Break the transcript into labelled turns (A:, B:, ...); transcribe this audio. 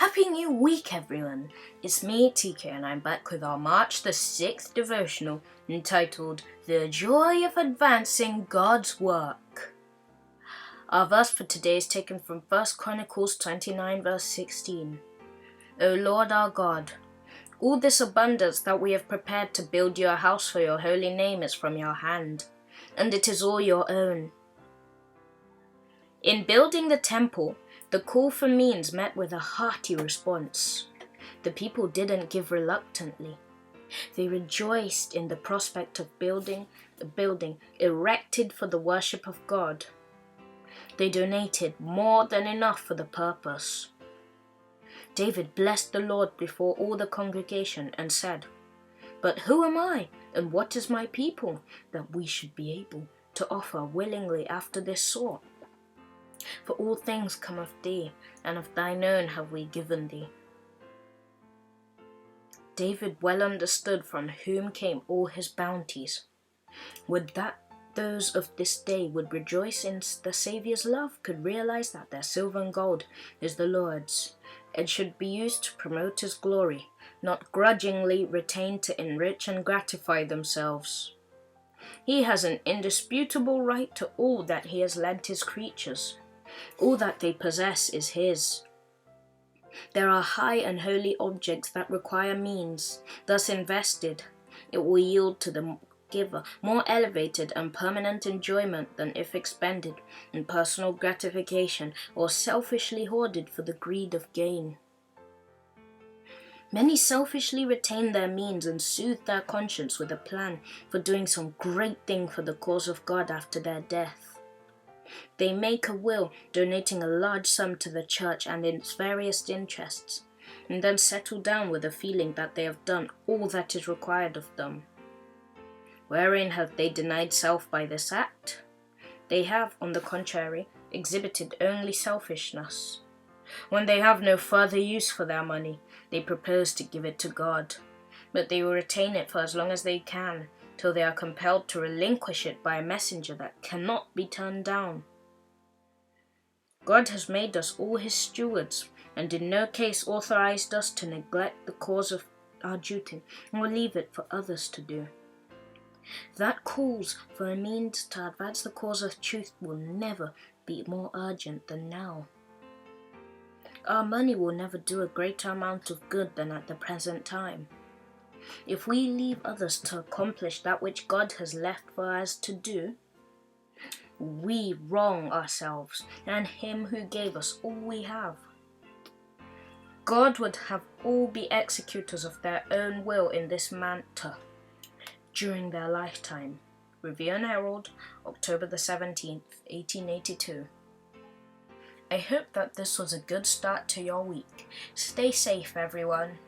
A: Happy New Week, everyone! It's me, TK, and I'm back with our March the 6th devotional entitled The Joy of Advancing God's Work. Our verse for today is taken from 1 Chronicles 29 verse 16. O Lord our God, all this abundance that we have prepared to build your house for your holy name is from your hand, and it is all your own. In building the temple, the call for means met with a hearty response. The people didn't give reluctantly. They rejoiced in the prospect of building a building erected for the worship of God. They donated more than enough for the purpose. David blessed the Lord before all the congregation and said, "But who am I, and what is my people, that we should be able to offer willingly after this sort? For all things come of thee, and of thine own have we given thee." David well understood from whom came all his bounties. Would that those of this day would rejoice in the Saviour's love, could realize that their silver and gold is the Lord's, and should be used to promote his glory, not grudgingly retained to enrich and gratify themselves. He has an indisputable right to all that he has lent his creatures. All that they possess is his. There are high and holy objects that require means. Thus invested, it will yield to the giver more elevated and permanent enjoyment than if expended in personal gratification or selfishly hoarded for the greed of gain. Many selfishly retain their means and soothe their conscience with a plan for doing some great thing for the cause of God after their death. They make a will donating a large sum to the church and its various interests, and then settle down with a feeling that they have done all that is required of them. Wherein have they denied self by this act? They have, on the contrary, exhibited only selfishness. When they have no further use for their money, they propose to give it to God, but they will retain it for as long as they can, till they are compelled to relinquish it by a messenger that cannot be turned down. God has made us all his stewards, and in no case authorized us to neglect the cause of our duty or leave it for others to do. That calls for a means to advance the cause of truth will never be more urgent than now. Our money will never do a greater amount of good than at the present time. If we leave others to accomplish that which God has left for us to do, we wrong ourselves and him who gave us all we have. God would have all be executors of their own will in this matter during their lifetime. Review and Herald, October the 17th, 1882. I hope that this was a good start to your week. Stay safe, everyone.